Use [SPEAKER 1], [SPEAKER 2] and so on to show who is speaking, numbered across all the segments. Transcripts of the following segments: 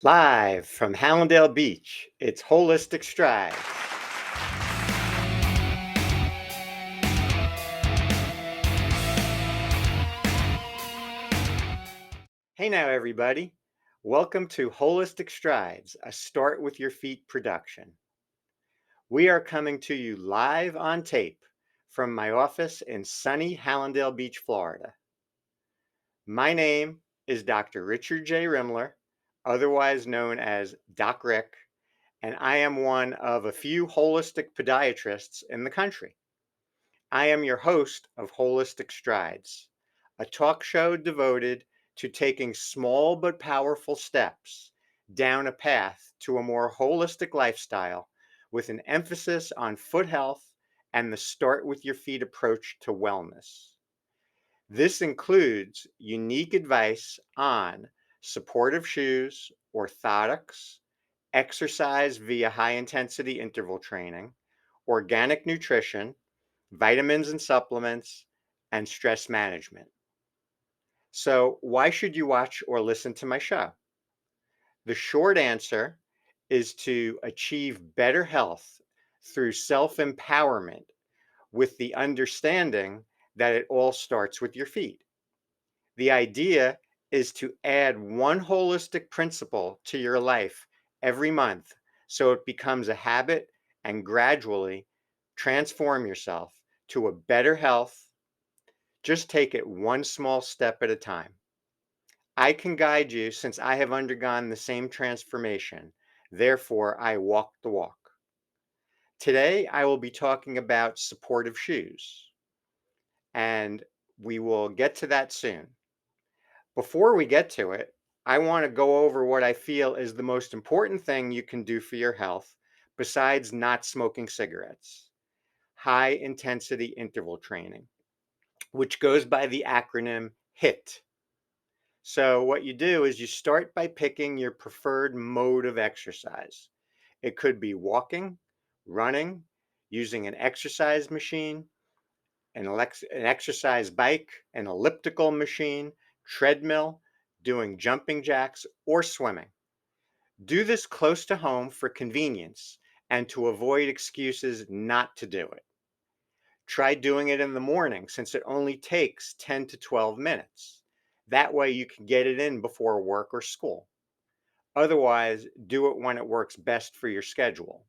[SPEAKER 1] Live from Hallandale Beach, it's Holistic Strides. Hey now, everybody. Welcome to Holistic Strides, a Start with Your Feet production. We are coming to you live on tape from my office in sunny Hallandale Beach, Florida. My name is Dr. Richard J. Rimler, otherwise known as Doc Rick, and I am one of a few holistic podiatrists in the country. I am your host of Holistic Strides, a talk show devoted to taking small but powerful steps down a path to a more holistic lifestyle with an emphasis on foot health and the start with your feet approach to wellness. This includes unique advice on supportive shoes, orthotics, exercise via high intensity interval training, organic nutrition, vitamins and supplements, and stress management. So, why should you watch or listen to my show? The short answer is to achieve better health through self empowerment with the understanding that it all starts with your feet. The idea is to add one holistic principle to your life every month so it becomes a habit and gradually transform yourself to a better health. Just take it one small step at a time. I can guide you since I have undergone the same transformation. Therefore, I walk the walk. Today, I will be talking about supportive shoes, and we will get to that soon. Before we get to it, I want to go over what I feel is the most important thing you can do for your health besides not smoking cigarettes: high intensity interval training, which goes by the acronym HIT. So, what you do is you start by picking your preferred mode of exercise. It could be walking, running, using an exercise machine, an exercise bike, an elliptical machine, treadmill, doing jumping jacks, or swimming. Do this close to home for convenience and to avoid excuses not to do it. Try doing it in the morning since it only takes 10 to 12 minutes. That way you can get it in before work or school. Otherwise, do it when it works best for your schedule.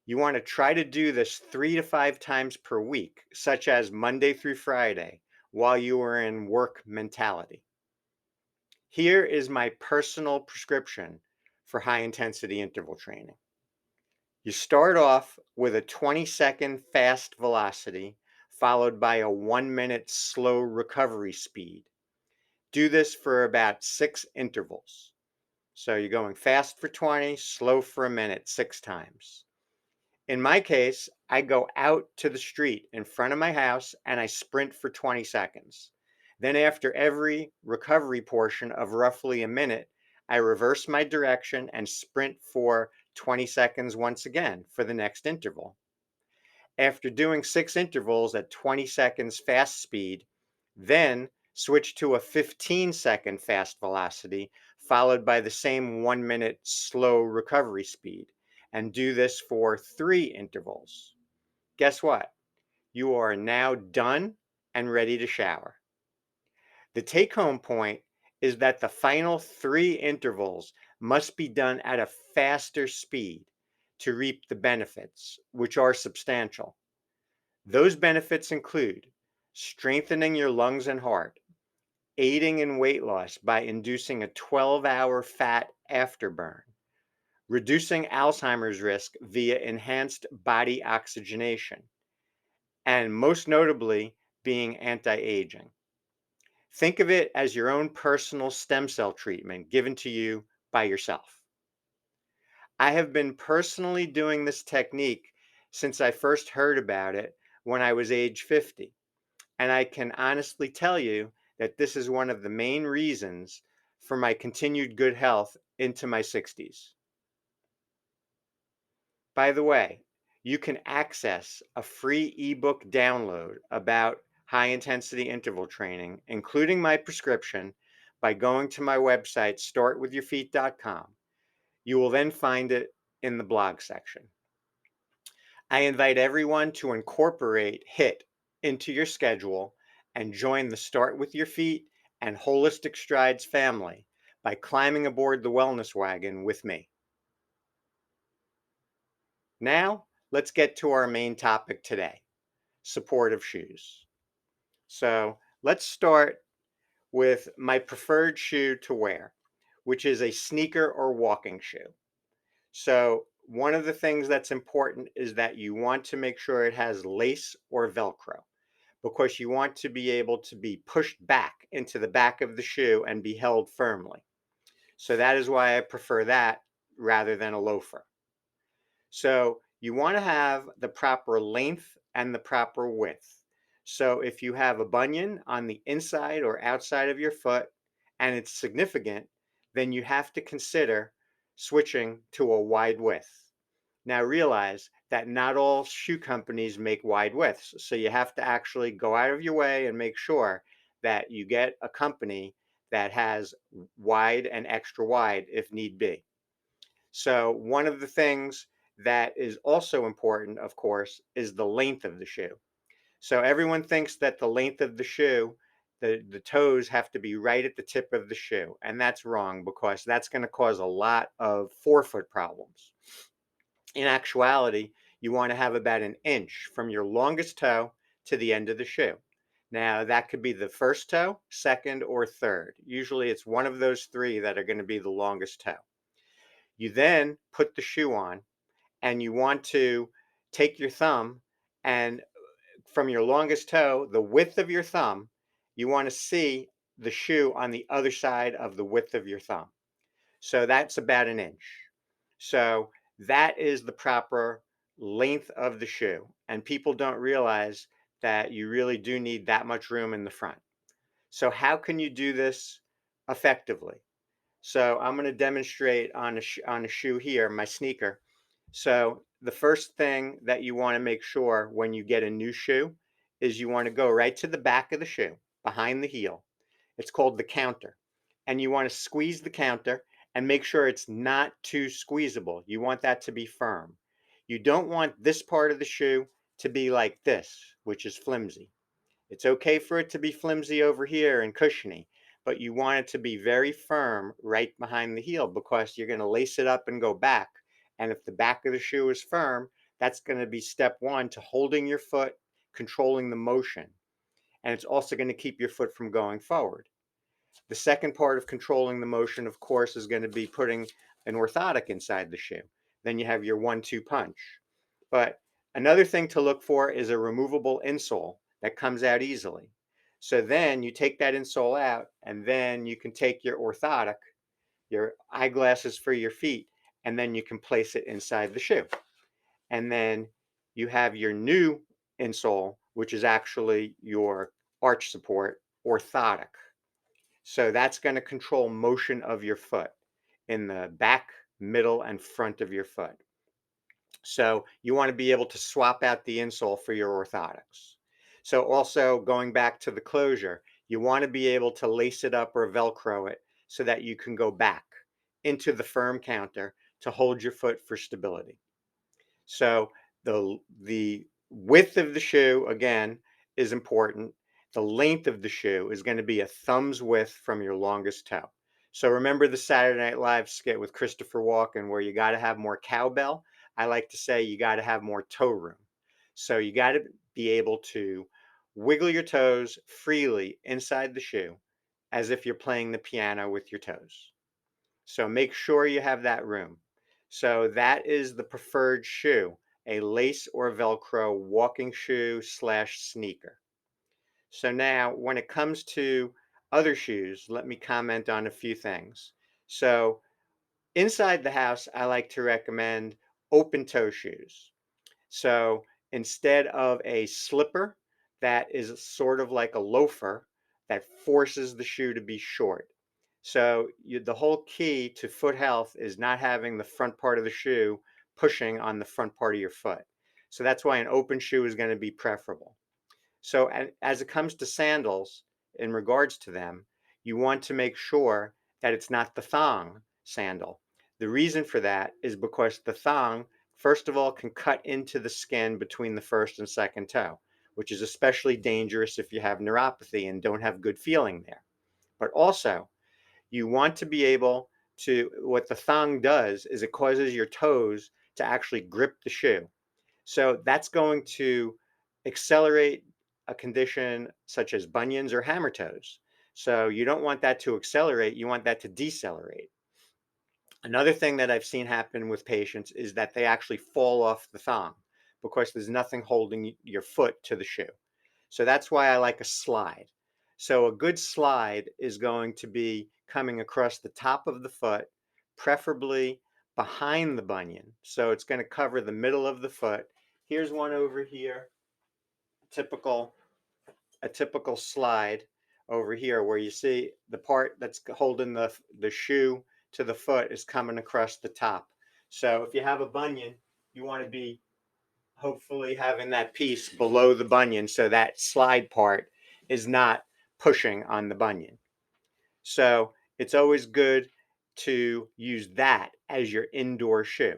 [SPEAKER 1] You want to try to do this 3 to 5 times per week, such as Monday through Friday, while you are in work mentality. Here is my personal prescription for high intensity interval training. You start off with a 20-second fast velocity, followed by a 1 minute slow recovery speed. Do this for about 6 intervals. So you're going fast for 20, slow for a minute, 6 times. In my case, I go out to the street in front of my house and I sprint for 20 seconds. Then, after every recovery portion of roughly a minute, I reverse my direction and sprint for 20 seconds once again for the next interval. After doing 6 intervals at 20 seconds fast speed, then switch to a 15-second fast velocity, followed by the same 1 minute slow recovery speed, and do this for 3 intervals. Guess what? You are now done and ready to shower. The take home point is that the final 3 intervals must be done at a faster speed to reap the benefits, which are substantial. Those benefits include strengthening your lungs and heart, aiding in weight loss by inducing a 12-hour fat afterburn, reducing Alzheimer's risk via enhanced body oxygenation, and most notably, being anti aging. Think of it as your own personal stem cell treatment given to you by yourself. I have been personally doing this technique since I first heard about it when I was age 50. And I can honestly tell you that this is one of the main reasons for my continued good health into my 60s. By the way, you can access a free ebook download about high intensity interval training, including my prescription, by going to my website, startwithyourfeet.com. You will then find it in the blog section. I invite everyone to incorporate HIT into your schedule and join the Start With Your Feet and Holistic Strides family by climbing aboard the wellness wagon with me. Now, let's get to our main topic today, supportive shoes. So let's start with my preferred shoe to wear, which is a sneaker or walking shoe. So one of the things that's important is that you want to make sure it has lace or Velcro, because you want to be able to be pushed back into the back of the shoe and be held firmly. So that is why I prefer that rather than a loafer. So you want to have the proper length and the proper width. So if you have a bunion on the inside or outside of your foot and it's significant, then you have to consider switching to a wide width. Now realize that not all shoe companies make wide widths. So you have to actually go out of your way and make sure that you get a company that has wide and extra wide if need be. So one of the things that is also important, of course, is the length of the shoe. So everyone thinks that the length of the shoe, the toes have to be right at the tip of the shoe. And that's wrong, because that's going to cause a lot of forefoot problems. In actuality, you want to have about an inch from your longest toe to the end of the shoe. Now, that could be the first toe, second, or third. Usually it's one of those three that are going to be the longest toe. You then put the shoe on, and you want to take your thumb, and from your longest toe, the width of your thumb, you want to see the shoe on the other side of the width of your thumb. So that's about an inch. So that is the proper length of the shoe. And people don't realize that you really do need that much room in the front. So how can you do this effectively? So I'm going to demonstrate on a shoe here, my sneaker. So the first thing that you want to make sure when you get a new shoe is you want to go right to the back of the shoe, behind the heel. It's called the counter. And you want to squeeze the counter and make sure it's not too squeezable. You want that to be firm. You don't want this part of the shoe to be like this, which is flimsy. It's okay for it to be flimsy over here and cushiony, but you want it to be very firm right behind the heel, because you're going to lace it up and go back. And if the back of the shoe is firm, that's going to be step one to holding your foot, controlling the motion. And it's also going to keep your foot from going forward. The second part of controlling the motion, of course, is going to be putting an orthotic inside the shoe. Then you have your 1-2 punch. But another thing to look for is a removable insole that comes out easily. So then you take that insole out, and then you can take your orthotic, your eyeglasses for your feet, and then you can place it inside the shoe. And then you have your new insole, which is actually your arch support orthotic. So that's going to control motion of your foot in the back, middle, and front of your foot. So you want to be able to swap out the insole for your orthotics. So also going back to the closure, you want to be able to lace it up or Velcro it so that you can go back into the firm counter to hold your foot for stability. So the width of the shoe, again, is important. The length of the shoe is going to be a thumb's width from your longest toe. So remember the Saturday Night Live skit with Christopher Walken where you got to have more cowbell? I like to say you got to have more toe room. So you got to be able to wiggle your toes freely inside the shoe as if you're playing the piano with your toes. So make sure you have that room. So that is the preferred shoe, a lace or Velcro walking shoe slash sneaker. So now when it comes to other shoes, let me comment on a few things. So inside the house, I like to recommend open toe shoes. So instead of a slipper that is sort of like a loafer that forces the shoe to be short. So the whole key to foot health is not having the front part of the shoe pushing on the front part of your foot. So that's why an open shoe is going to be preferable. So as it comes to sandals, in regards to them, you want to make sure that it's not the thong sandal. The reason for that is because the thong, first of all, can cut into the skin between the first and second toe, which is especially dangerous if you have neuropathy and don't have good feeling there. But also, you want to be able to, what the thong does is it causes your toes to actually grip the shoe. So that's going to accelerate a condition such as bunions or hammer toes. So you don't want that to accelerate, you want that to decelerate. Another thing that I've seen happen with patients is that they actually fall off the thong because there's nothing holding your foot to the shoe. So that's why I like a slide. So a good slide is going to be coming across the top of the foot, preferably behind the bunion. So it's going to cover the middle of the foot. Here's one over here, typical a typical slide over here where you see the part that's holding the shoe to the foot is coming across the top. So if you have a bunion, you want to be hopefully having that piece below the bunion so that slide part is not pushing on the bunion. So it's always good to use that as your indoor shoe.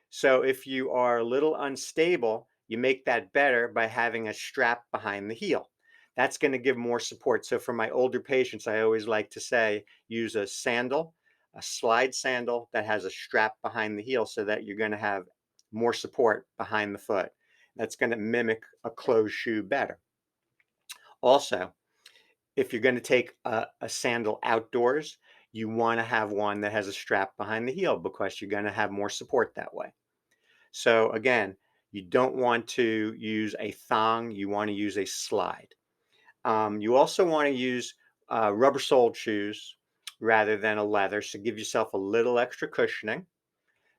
[SPEAKER 1] So if you are a little unstable, you make that better by having a strap behind the heel. That's going to give more support. So for my older patients, I always like to say use a sandal, a slide sandal that has a strap behind the heel so that you're going to have more support behind the foot. That's going to mimic a closed shoe better. Also, if you're going to take a sandal outdoors, you want to have one that has a strap behind the heel because you're going to have more support that way. So again, you don't want to use a thong, you want to use a slide. You also want to use rubber soled shoes rather than a leather, so give yourself a little extra cushioning.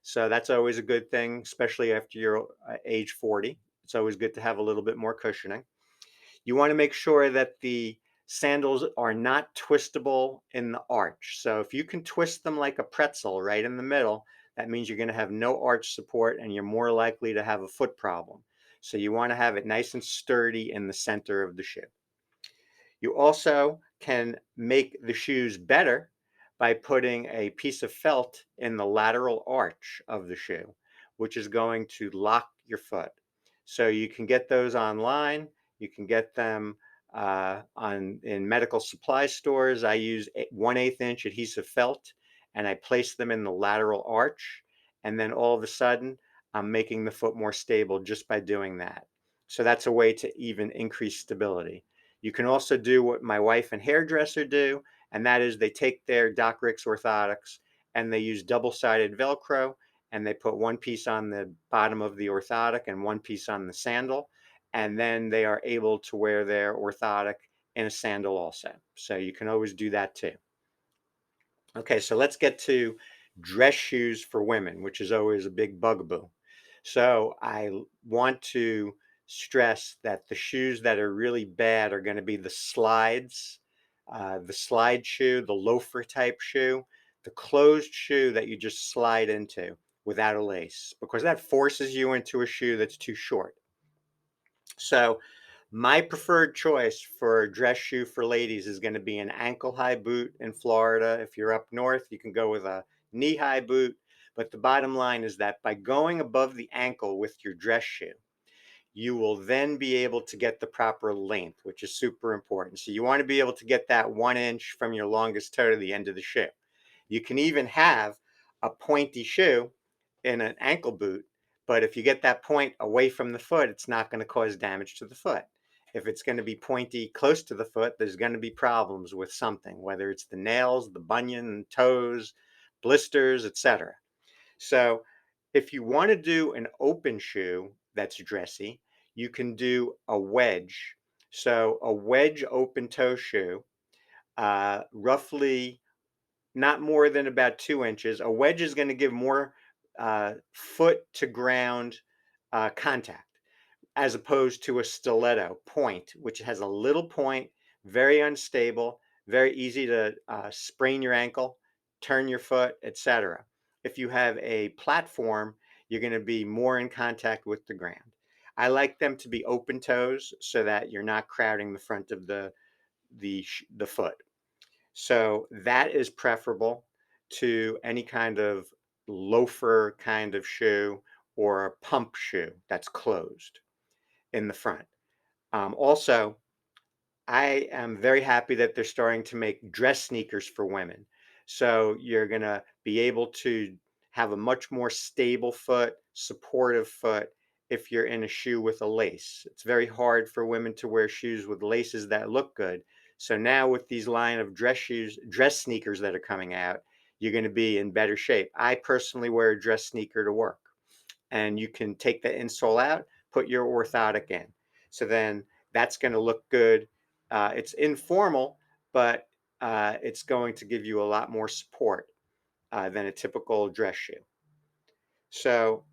[SPEAKER 1] So that's always a good thing, especially after you're age 40. It's always good to have a little bit more cushioning. You want to make sure that the sandals are not twistable in the arch. So if you can twist them like a pretzel right in the middle, that means you're going to have no arch support and you're more likely to have a foot problem. So you want to have it nice and sturdy in the center of the shoe. You also can make the shoes better by putting a piece of felt in the lateral arch of the shoe, which is going to lock your foot. So you can get those online. You can get them on in medical supply stores. I use 1/8 inch adhesive felt and I place them in the lateral arch. And then all of a sudden, I'm making the foot more stable just by doing that. So that's a way to even increase stability. You can also do what my wife and hairdresser do, and that is they take their Doc Ricks orthotics and they use double-sided Velcro and they put one piece on the bottom of the orthotic and one piece on the sandal, and then they are able to wear their orthotic in a sandal also. So you can always do that too. Okay, so let's get to dress shoes for women, which is always a big bugaboo. So I want to stress that the shoes that are really bad are going to be the slides, the slide shoe, the loafer type shoe, the closed shoe that you just slide into without a lace, because that forces you into a shoe that's too short. So my preferred choice for a dress shoe for ladies is going to be an ankle high boot in Florida. If you're up north, you can go with a knee high boot. But the bottom line is that by going above the ankle with your dress shoe, you will then be able to get the proper length, which is super important. So you want to be able to get that 1 inch from your longest toe to the end of the shoe. You can even have a pointy shoe in an ankle boot, but if you get that point away from the foot, it's not going to cause damage to the foot. If it's going to be pointy close to the foot, there's going to be problems with something, whether it's the nails, the bunion, toes, blisters, etc. So if you want to do an open shoe that's dressy, you can do a wedge. So a wedge open toe shoe, roughly not more than about 2 inches. A wedge is going to give more foot to ground contact as opposed to a stiletto point, which has a little point, very unstable, very easy to sprain your ankle, turn your foot, etc. If you have a platform, you're going to be more in contact with the ground. I like them to be open toes so that you're not crowding the front of the foot. So that is preferable to any kind of loafer kind of shoe or a pump shoe that's closed in the front. Also, I am very happy that they're starting to make dress sneakers for women. So you're going to be able to have a much more stable foot, supportive foot if you're in a shoe with a lace. It's very hard for women to wear shoes with laces that look good. So now with these line of dress shoes, dress sneakers that are coming out, you're going to be in better shape. I personally wear a dress sneaker to work, and you can take the insole out, put your orthotic in. So then that's going to look good. It's informal, but it's going to give you a lot more support than a typical dress shoe. So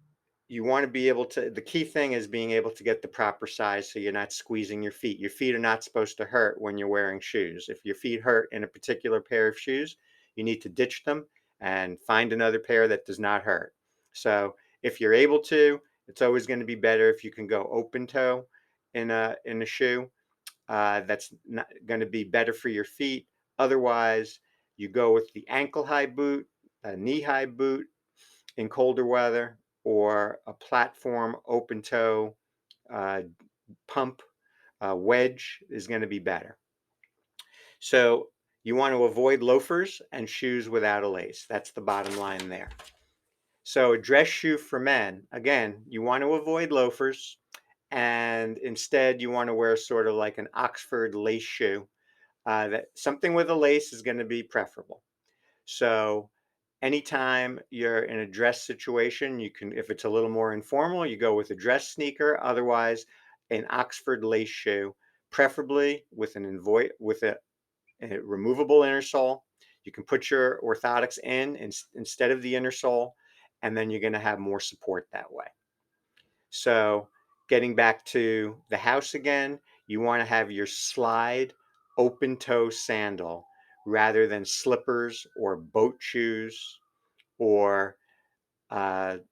[SPEAKER 1] you want to be able to, the key thing is being able to get the proper size so you're not squeezing your feet. Your feet are not supposed to hurt when you're wearing shoes. If your feet hurt in a particular pair of shoes, you need to ditch them and find another pair that does not hurt. So if you're able to, it's always going to be better if you can go open toe in a shoe. That's not going to be better for your feet. Otherwise, you go with the ankle high boot, a knee high boot, in colder weather, or a platform open toe uh, pump wedge is going to be better. So you want to avoid loafers and shoes without a lace. That's the bottom line there. So a dress shoe for men, again, you want to avoid loafers, and instead you want to wear sort of like an Oxford lace shoe. That something with a lace is going to be preferable. So anytime you're in a dress situation, you can, if it's a little more informal, you go with a dress sneaker. Otherwise, an Oxford lace shoe, preferably with a removable inner sole. You can put your orthotics in instead of the inner sole, and then you're going to have more support that way. So getting back to the house again, you want to have your slide open toe sandal rather than slippers or boat shoes or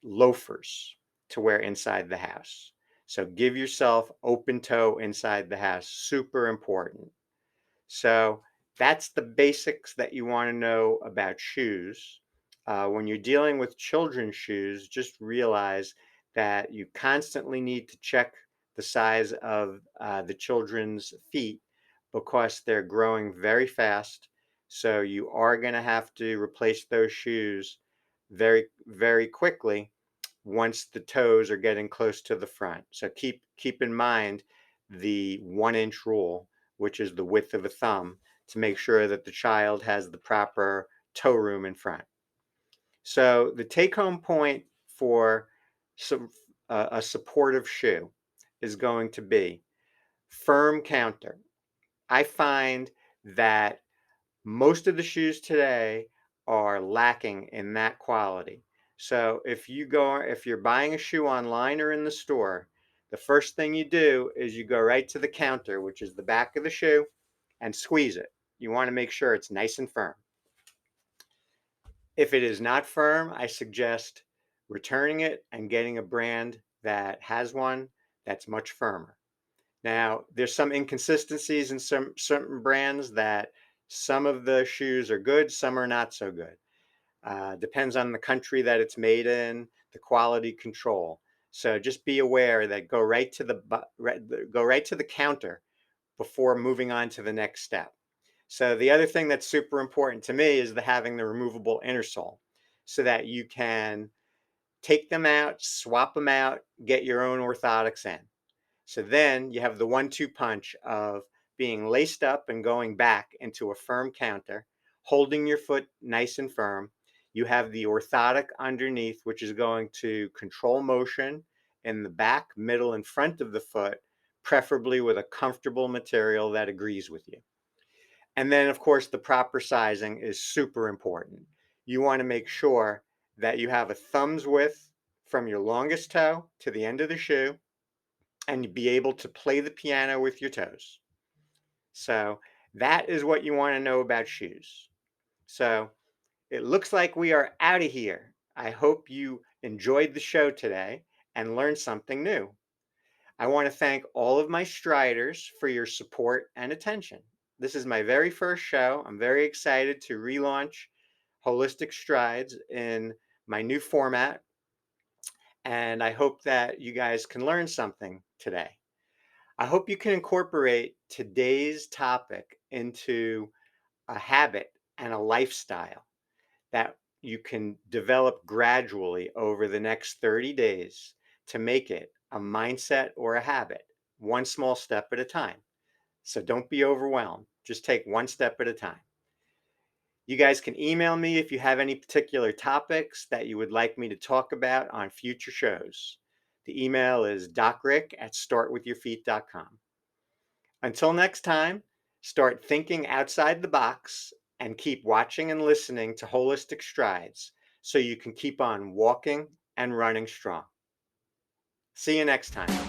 [SPEAKER 1] loafers to wear inside the house. So give yourself open toe inside the house. Super important. So that's the basics that you want to know about shoes. When you're dealing with children's shoes, just realize that you constantly need to check the size of the children's feet because they're growing very fast. So you are going to have to replace those shoes very, very quickly once the toes are getting close to the front. So keep in mind the 1 inch rule, which is the width of a thumb, to make sure that the child has the proper toe room in front. So the take home point for some a supportive shoe is going to be firm counter. I find that most of the shoes today are lacking in that quality. So if you're buying a shoe online or in the store, the first thing you do is you go right to the counter, which is the back of the shoe, and squeeze it. You want to make sure it's nice and firm. If it is not firm, I suggest returning it and getting a brand that has one that's much firmer. Now, there's some inconsistencies in some certain brands that some of the shoes are good, some are not so good. Depends on the country that it's made in, the quality control. So just be aware that go right to the counter before moving on to the next step. So the other thing that's super important to me is having the removable inner sole so that you can take them out, swap them out, get your own orthotics in. So then you have the 1-2 punch of being laced up and going back into a firm counter, holding your foot nice and firm. You have the orthotic underneath, which is going to control motion in the back, middle, and front of the foot, preferably with a comfortable material that agrees with you. And then, of course, the proper sizing is super important. You want to make sure that you have a thumb's width from your longest toe to the end of the shoe and be able to play the piano with your toes. So that is what you want to know about shoes. So it looks like we are out of here. I hope you enjoyed the show today and learned something new. I want to thank all of my striders for your support and attention. This is my very first show. I'm very excited to relaunch Holistic Strides in my new format, and I hope that you guys can learn something today. I hope you can incorporate today's topic into a habit and a lifestyle that you can develop gradually over the next 30 days to make it a mindset or a habit, one small step at a time. So don't be overwhelmed. Just take one step at a time. You guys can email me if you have any particular topics that you would like me to talk about on future shows. The email is docrick@startwithyourfeet.com. Until next time, start thinking outside the box and keep watching and listening to Holistic Strides so you can keep on walking and running strong. See you next time.